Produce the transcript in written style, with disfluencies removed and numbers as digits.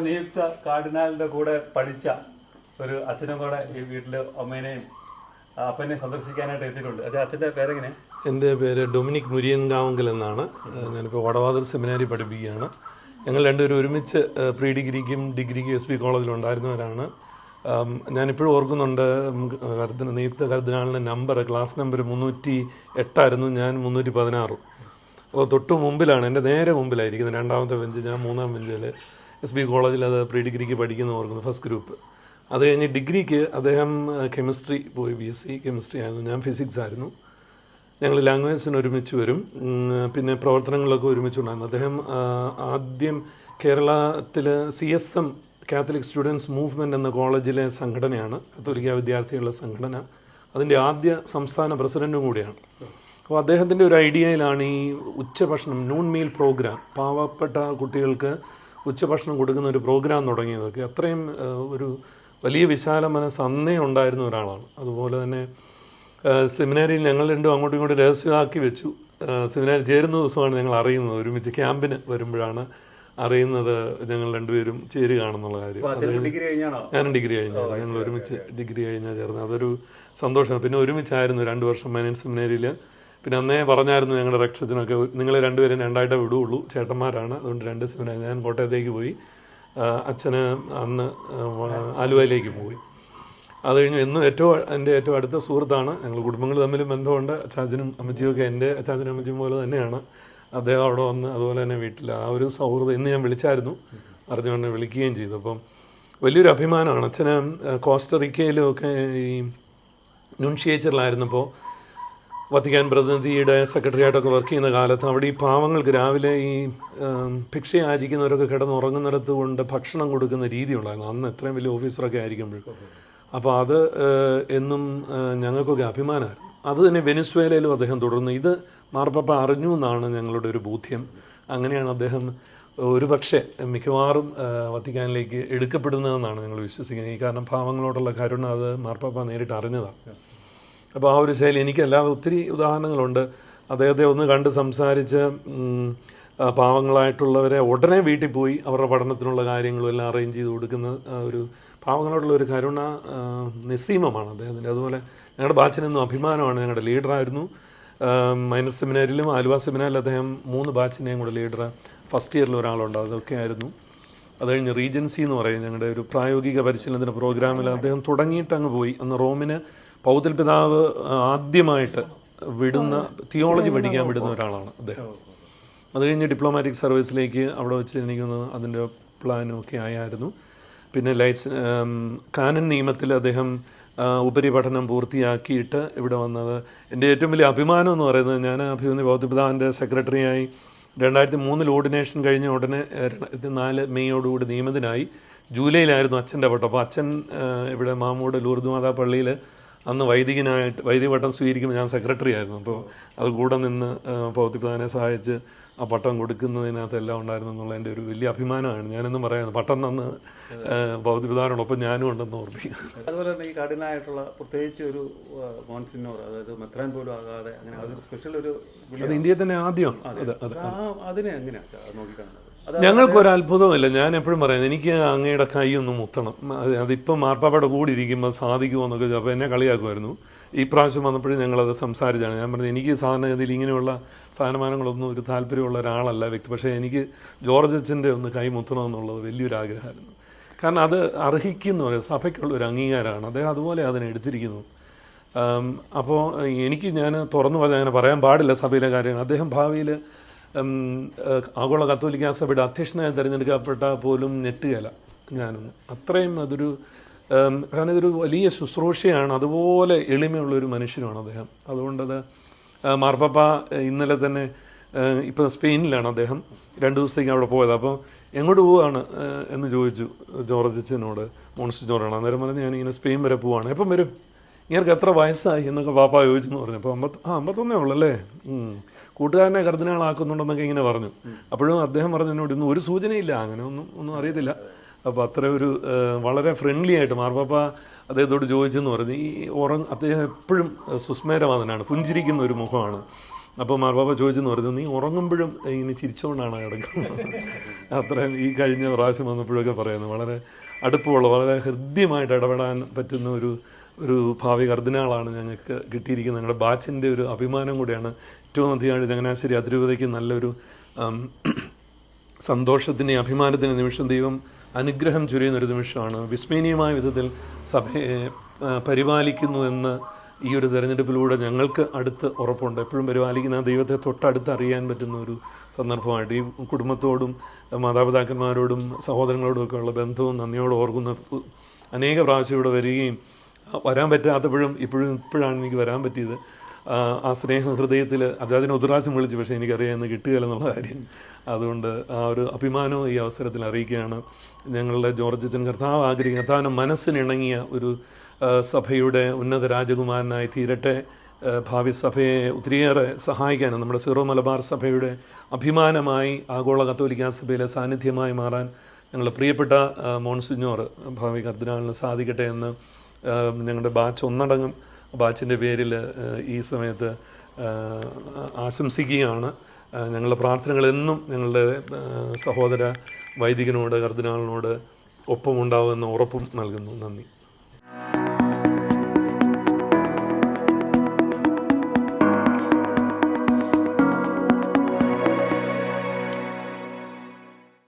നിയുക്ത കാർഡിനാളിന്റെ കൂടെ പഠിച്ച ഒരു അച്ഛനും കൂടെ ഈ വീട്ടില് അമ്മേനെയും അപ്പനെയും സന്ദർശിക്കാനായിട്ട് എത്തിയിട്ടുണ്ട്. അച്ഛന്റെ പേരെങ്ങനെ? എൻ്റെ പേര് ഡൊമിനിക് മുരിയൻകാവങ്കൽ എന്നാണ്. ഞാനിപ്പോൾ വടവാതൂർ സെമിനാരി പഠിപ്പിക്കുകയാണ്. ഞങ്ങൾ രണ്ടുപേരും ഒരുമിച്ച് പ്രീ ഡിഗ്രിക്കും ഡിഗ്രിക്കും SB കോളേജിലുണ്ടായിരുന്നവരാണ്. ഞാനിപ്പോഴും ഓർക്കുന്നുണ്ട്, നിയുക്ത കർദിനാളിൻ്റെ നമ്പർ, ക്ലാസ് നമ്പർ 308 ഞാൻ 316. അപ്പോൾ തൊട്ട് മുമ്പിലാണ്, എൻ്റെ നേരെ മുമ്പിലായിരിക്കുന്നത്, രണ്ടാമത്തെ ബെഞ്ച്, ഞാൻ മൂന്നാം ബെഞ്ചിൽ. SB കോളേജിൽ അത് പ്രീ ഡിഗ്രിക്ക് പഠിക്കുന്ന ഓർക്കുന്നു, ഫസ്റ്റ് ഗ്രൂപ്പ്. അത് കഴിഞ്ഞ് ഡിഗ്രിക്ക് അദ്ദേഹം കെമിസ്ട്രി പോയി, BSc കെമിസ്ട്രി ആയിരുന്നു, ഞാൻ ഫിസിക്സ് ആയിരുന്നു. ഞങ്ങൾ ലാംഗ്വേജിന് ഒരുമിച്ച് വരും, പിന്നെ പ്രവർത്തനങ്ങളിലൊക്കെ ഒരുമിച്ചുണ്ടായിരുന്നു. അദ്ദേഹം ആദ്യം കേരളത്തിൽ CSM കാത്തലിക് സ്റ്റുഡൻസ് മൂവ്മെൻറ്റ് എന്ന കോളേജിലെ സംഘടനയാണ്, കത്തോലിക്ക വിദ്യാർത്ഥികളുടെ സംഘടന. അതിൻ്റെ ആദ്യ സംസ്ഥാന പ്രസിഡൻറ്റും കൂടിയാണ്. അപ്പോൾ അദ്ദേഹത്തിൻ്റെ ഒരു ഐഡിയയിലാണ് ഈ ഉച്ചഭക്ഷണം, നൂൺ മീൽ പ്രോഗ്രാം, പാവപ്പെട്ട കുട്ടികൾക്ക് ഉച്ചഭക്ഷണം കൊടുക്കുന്ന ഒരു പ്രോഗ്രാം തുടങ്ങിയതൊക്കെ. അത്രയും ഒരു വലിയ വിശാല മനസ്സ് അന്നേ ഉണ്ടായിരുന്ന ഒരാളാണ്. അതുപോലെ തന്നെ സെമിനാരിയിൽ ഞങ്ങൾ രണ്ടും അങ്ങോട്ടും ഇങ്ങോട്ടും രഹസ്യമാക്കി വെച്ചു. സെമിനാരി ചേരുന്ന ദിവസമാണ് ഞങ്ങൾ അറിയുന്നത്, ഒരുമിച്ച് ക്യാമ്പിന് വരുമ്പോഴാണ് അറിയുന്നത് ഞങ്ങൾ രണ്ടുപേരും ചേരുകയാണെന്നുള്ള കാര്യം. ഞാനും ഡിഗ്രി കഴിഞ്ഞു, ഞങ്ങൾ ഒരുമിച്ച് ഡിഗ്രി കഴിഞ്ഞാൽ ചേർന്നത്. അതൊരു സന്തോഷമാണ്. പിന്നെ ഒരുമിച്ചായിരുന്നു 2 വർഷം മൈനൻ സെമിനാരിയിൽ. പിന്നെ അന്നേ പറഞ്ഞായിരുന്നു ഞങ്ങളുടെ രക്ഷത്തിനൊക്കെ, നിങ്ങൾ രണ്ടുപേരും രണ്ടായിട്ടേ വിടുകയുള്ളൂ, ചേട്ടന്മാരാണ്, അതുകൊണ്ട് 2 സെമിനാരി. ഞാൻ കോട്ടയത്തേക്ക് പോയി, അച്ഛന് അന്ന് ആലുവയിലേക്ക് പോയി. അത് കഴിഞ്ഞ് എൻ്റെ ഏറ്റവും അടുത്ത സുഹൃത്താണ്. ഞങ്ങൾ കുടുംബങ്ങൾ തമ്മിൽ ബന്ധമുണ്ട്. അച്ചാച്ചനും അമ്മച്ചിയൊക്കെ എൻ്റെ അച്ചാച്ചനും അമ്മച്ചിയും പോലെ തന്നെയാണ്. അദ്ദേഹം അവിടെ വന്ന് അതുപോലെ തന്നെ വീട്ടിൽ ആ ഒരു സൗഹൃദം ഇന്ന് ഞാൻ വിളിച്ചായിരുന്നു, അറിഞ്ഞുകൊണ്ട് വിളിക്കുകയും ചെയ്തു. അപ്പം വലിയൊരു അഭിമാനമാണ്. അച്ഛന് കോസ്റ്ററിക്കയിലും ഒക്കെ ഈ നുൻഷിയേച്ചറിലായിരുന്നപ്പോൾ വത്തിക്കാൻ പ്രതിനിധിയുടെ സെക്രട്ടറിയായിട്ടൊക്കെ വർക്ക് ചെയ്യുന്ന കാലത്ത് അവിടെ ഈ പാവങ്ങൾക്ക് രാവിലെ ഈ ഭിക്ഷ യാചിക്കുന്നവരൊക്കെ കിടന്നുറങ്ങുന്നിടത്ത് കൊണ്ട് ഭക്ഷണം കൊടുക്കുന്ന രീതി ഉണ്ടായിരുന്നു. അന്ന് എത്രയും വലിയ ഓഫീസറൊക്കെ ആയിരിക്കുമ്പോഴും. അപ്പോൾ അത് എന്നും ഞങ്ങൾക്കൊക്കെ അഭിമാനമായിരുന്നു. അത് തന്നെ വെനിസ്വേലയിലും അദ്ദേഹം തുടർന്നു. ഇത് മാർപ്പാപ്പ അറിഞ്ഞു എന്നാണ് ഞങ്ങളുടെ ഒരു ബോധ്യം. അങ്ങനെയാണ് അദ്ദേഹം ഒരു പക്ഷേ മിക്കവാറും വത്തിക്കാനിലേക്ക് എടുക്കപ്പെടുന്നതെന്നാണ് ഞങ്ങൾ വിശ്വസിക്കുന്നത്. ഈ കാരണം പാവങ്ങളോടുള്ള കരുണ അത് മാർപ്പാപ്പ നേരിട്ട് അറിഞ്ഞതാണ്. അപ്പോൾ ആ ഒരു ശൈലി എനിക്കല്ലാതെ ഒത്തിരി ഉദാഹരണങ്ങളുണ്ട്. അദ്ദേഹത്തെ ഒന്ന് കണ്ട് സംസാരിച്ച് പാവങ്ങളായിട്ടുള്ളവരെ ഉടനെ വീട്ടിൽ പോയി അവരുടെ പഠനത്തിനുള്ള കാര്യങ്ങളും എല്ലാം അറേഞ്ച് ചെയ്ത് കൊടുക്കുന്ന ഒരു പാവങ്ങളോടുള്ള ഒരു കരുണ നിസ്സീമമാണ് അദ്ദേഹത്തിൻ്റെ. അതുപോലെ ഞങ്ങളുടെ ബാച്ചിനൊന്നും അഭിമാനമാണ്. ഞങ്ങളുടെ ലീഡറായിരുന്നു. മൈനർ സെമിനാരിലും ആലുവ സെമിനാരിലും അദ്ദേഹം 3 ബാച്ചിനെയും കൂടെ ലീഡർ. ഫസ്റ്റ് ഇയറിൽ ഒരാളുണ്ട്, അതൊക്കെ ആയിരുന്നു. അത് കഴിഞ്ഞ് റീജൻസി എന്ന് പറയും, ഞങ്ങളുടെ ഒരു പ്രായോഗിക പരിശീലനത്തിൻ്റെ പ്രോഗ്രാമിൽ അദ്ദേഹം തുടങ്ങിയിട്ട് അങ്ങ് പോയി. അന്ന് റോമിന് പൗതൽ പിതാവ് ആദ്യമായിട്ട് വിടുന്ന തിയോളജി പഠിക്കാൻ വിടുന്ന ഒരാളാണ് അദ്ദേഹം. അത് കഴിഞ്ഞ് ഡിപ്ലോമാറ്റിക് സർവീസിലേക്ക് അവിടെ വെച്ച് എനിക്കൊന്ന് അതിൻ്റെ പ്ലാനും ഒക്കെ ആയിരുന്നു. പിന്നെ കാനൻ നിയമത്തിൽ അദ്ദേഹം ഉപരിപഠനം പൂർത്തിയാക്കിയിട്ട് ഇവിടെ വന്നത്. എൻ്റെ ഏറ്റവും വലിയ അഭിമാനം എന്ന് പറയുന്നത്, ഞാൻ അഭിമന്യ പൗത്യപിതാവിൻ്റെ സെക്രട്ടറിയായി 2003 ഓർഡിനേഷൻ കഴിഞ്ഞ ഉടനെ 2004 മെയ്യോടുകൂടി നിയമിതനായി. ജൂലൈയിലായിരുന്നു അച്ഛൻ്റെ പട്ടം. അപ്പോൾ അച്ഛൻ ഇവിടെ മാമൂട് ലൂർദ് മാതാ പള്ളിയിൽ അന്ന് വൈദിക പട്ടം സ്വീകരിക്കുമ്പോൾ ഞാൻ സെക്രട്ടറി ആയിരുന്നു. അപ്പോൾ അത് കൂടെ നിന്ന് പൗത്യപിതാവിനെ സഹായിച്ച് ആ പട്ടം കൊടുക്കുന്നതിനകത്തെല്ലാം ഉണ്ടായിരുന്നു എന്നുള്ള എൻ്റെ ഒരു വലിയ അഭിമാനമാണ്. ഞാനെന്നും പറയുന്നത് പട്ടം തന്ന് പൗത്യപിതാവിനോടൊപ്പം ഞാനും ഉണ്ടെന്ന് ഓർമ്മിക്കും. അതുപോലെ തന്നെ ഈ കാർഡിനായിട്ടുള്ള പ്രത്യേകിച്ച് ഒരു മോൺസിനോർ, അതായത് മെത്രാൻ പോലും ആകാതെ അങ്ങനെ അതൊരു സ്പെഷ്യൽ ഒരു, അത് ഇന്ത്യയിൽ തന്നെ ആദ്യം. അതിനെ എങ്ങനെയാണ് നോക്കിക്കാണുന്നത്? ഞങ്ങൾക്കൊരു അത്ഭുതമില്ല. ഞാൻ എപ്പോഴും പറയുന്നത്, എനിക്ക് അങ്ങയുടെ കൈ ഒന്ന് മുത്തണം. അതിപ്പം മാർപ്പാപ്പയുടെ കൂടി ഇരിക്കുമ്പോൾ സാധിക്കുമോ എന്നൊക്കെ. അപ്പോൾ എന്നെ കളിയാക്കുമായിരുന്നു. ഈ പ്രാവശ്യം വന്നപ്പോഴും ഞങ്ങളത് സംസാരിച്ചാണ്. ഞാൻ പറഞ്ഞത്, എനിക്ക് സാധാരണഗതിയിൽ ഇങ്ങനെയുള്ള സ്ഥാനമാനങ്ങളൊന്നും ഒരു താല്പര്യമുള്ള ഒരാളല്ല വ്യക്തി, പക്ഷേ എനിക്ക് ജോർജ് അച്ഛൻ്റെ ഒന്ന് കൈ മുത്തണമെന്നുള്ളത് വലിയൊരു ആഗ്രഹമായിരുന്നു. കാരണം അത് അർഹിക്കുന്ന സഭയ്ക്കുള്ള ഒരു അംഗീകാരമാണ്. അദ്ദേഹം അതുപോലെ അതിനെ എടുത്തിരിക്കുന്നു. അപ്പോൾ എനിക്ക്, ഞാൻ തുറന്നു പറഞ്ഞാൽ അങ്ങനെ പറയാൻ പാടില്ല സഭയിലെ കാര്യങ്ങൾ. അദ്ദേഹം ഭാവിയിൽ ആഗോള കത്തോലിക്ക സഭയുടെ അധ്യക്ഷനായി തിരഞ്ഞെടുക്കപ്പെട്ടാൽ പോലും ഞെട്ടുകയില്ല ഞാനൊന്നും. അത്രയും അതൊരു, കാരണം ഇതൊരു വലിയ ശുശ്രൂഷയാണ്. അതുപോലെ എളിമയുള്ളൊരു മനുഷ്യനുമാണ് അദ്ദേഹം. അതുകൊണ്ടത് മാർപ്പാപ്പ ഇന്നലെ തന്നെ ഇപ്പോൾ സ്പെയിനിലാണ് അദ്ദേഹം 2 ദിവസത്തേക്ക് അവിടെ പോയത്. അപ്പോൾ എങ്ങോട്ട് പോവുകയാണ് എന്ന് ചോദിച്ചു ജോർജ് അച്ഛനോട്. മോൺസിനോറാണ്. അന്നേരം പറഞ്ഞ് ഞാനിങ്ങനെ സ്പെയിൻ വരെ പോവാണ്. എപ്പം വരും, ഇങ്ങനെ എത്ര വയസ്സായി എന്നൊക്കെ പാപ്പ ചോദിച്ചെന്ന് പറഞ്ഞു. അപ്പോൾ 51 ഉള്ളല്ലേ, കൂട്ടുകാരനെ കർദിനാളാക്കുന്നുണ്ടെന്നൊക്കെ ഇങ്ങനെ പറഞ്ഞു. അപ്പോഴും അദ്ദേഹം പറഞ്ഞു എന്നോട് ഇന്ന് ഒരു സൂചനയില്ല, അങ്ങനെ ഒന്നും അറിയത്തില്ല. അപ്പോൾ അത്ര ഒരു വളരെ ഫ്രണ്ട്ലി ആയിട്ട് മാർപ്പാപ്പ അദ്ദേഹത്തോട് ചോദിച്ചെന്ന് പറഞ്ഞു. അദ്ദേഹം എപ്പോഴും സുസ്മേരവാദനാണ്, പുഞ്ചിരിക്കുന്ന ഒരു മുഖമാണ്. അപ്പോൾ മാർപ്പാപ്പ ചോദിച്ചെന്ന് പറഞ്ഞു, നീ ഉറങ്ങുമ്പോഴും ഇങ്ങനെ ചിരിച്ചുകൊണ്ടാണ് കിടക്കുന്നത്. അത്രയും ഈ കഴിഞ്ഞ പ്രാവശ്യം വന്നപ്പോഴൊക്കെ പറയുന്നു, വളരെ അടുപ്പമുള്ള, വളരെ ഹൃദ്യമായിട്ട് ഇടപെടാൻ പറ്റുന്ന ഒരു ഭാവി കർദിനാളാണ് ഞങ്ങൾക്ക് കിട്ടിയിരിക്കുന്നത്. ഞങ്ങളുടെ ബാച്ചിൻ്റെ ഒരു അഭിമാനം കൂടിയാണ്. ഏറ്റവും അധികമായിട്ട് ചങ്ങനാശ്ശേരി അതിരൂപതയ്ക്ക് നല്ലൊരു സന്തോഷത്തിൻ്റെ അഭിമാനത്തിൻ്റെ നിമിഷം, ദൈവം അനുഗ്രഹം ചൊരിയുന്നൊരു നിമിഷമാണ്. വിസ്മരണീയമായ വിധത്തിൽ സഭയെ പരിപാലിക്കുന്നു എന്ന് ഈ ഒരു തെരഞ്ഞെടുപ്പിലൂടെ ഞങ്ങൾക്ക് അടുത്ത് ഉറപ്പുണ്ട്. എപ്പോഴും പരിപാലിക്കുന്ന ദൈവത്തെ തൊട്ടടുത്ത് അറിയാൻ പറ്റുന്ന ഒരു സന്ദർഭമായിട്ട് ഈ കുടുംബത്തോടും മാതാപിതാക്കന്മാരോടും സഹോദരങ്ങളോടും ഒക്കെ ഉള്ള ബന്ധവും നന്ദിയോട് ഓർക്കുന്ന അനേക പ്രാവശ്യം ഇവിടെ വരികയും വരാൻ പറ്റാത്തപ്പോഴും ഇപ്പോഴാണ് എനിക്ക് വരാൻ പറ്റിയത്. ആ സ്നേഹ ഹൃദയത്തിൽ അജാദിനെ ഒത്തുറാശം വിളിച്ചു, പക്ഷേ എനിക്കറിയാം എന്ന് കിട്ടുകയില്ല എന്നുള്ള കാര്യം. അതുകൊണ്ട് ആ ഒരു അഭിമാനവും ഈ അവസരത്തിൽ അറിയിക്കുകയാണ്. ഞങ്ങളുടെ ജോർജ് അച്ഛൻ കർത്താവ് ആഗ്രഹിക്കുന്ന, കർത്താവിൻ്റെ മനസ്സിനിണങ്ങിയ ഒരു സഭയുടെ ഉന്നത രാജകുമാരനായി തീരട്ടെ. ഭാവി സഭയെ ഒത്തിരിയേറെ സഹായിക്കാനും നമ്മുടെ സീറോ മലബാർ സഭയുടെ അഭിമാനമായി ആഗോള കത്തോലിക്കാ സഭയിലെ സാന്നിധ്യമായി മാറാൻ ഞങ്ങളുടെ പ്രിയപ്പെട്ട മോൺസിഞ്ഞോർ ഭാവി കർദിനാളിന് സാധിക്കട്ടെ എന്ന് ഞങ്ങളുടെ ബാച്ച് ഒന്നടങ്കം ബാച്ചിൻ്റെ പേരിൽ ഈ സമയത്ത് ആശംസിക്കുകയാണ്. ഞങ്ങളുടെ പ്രാർത്ഥനകളെന്നും ഞങ്ങളുടെ സഹോദര വൈദികനോട് കർദിനാളിനോട് ഒപ്പമുണ്ടാവുമെന്ന ഉറപ്പും നൽകുന്നു. നന്ദി.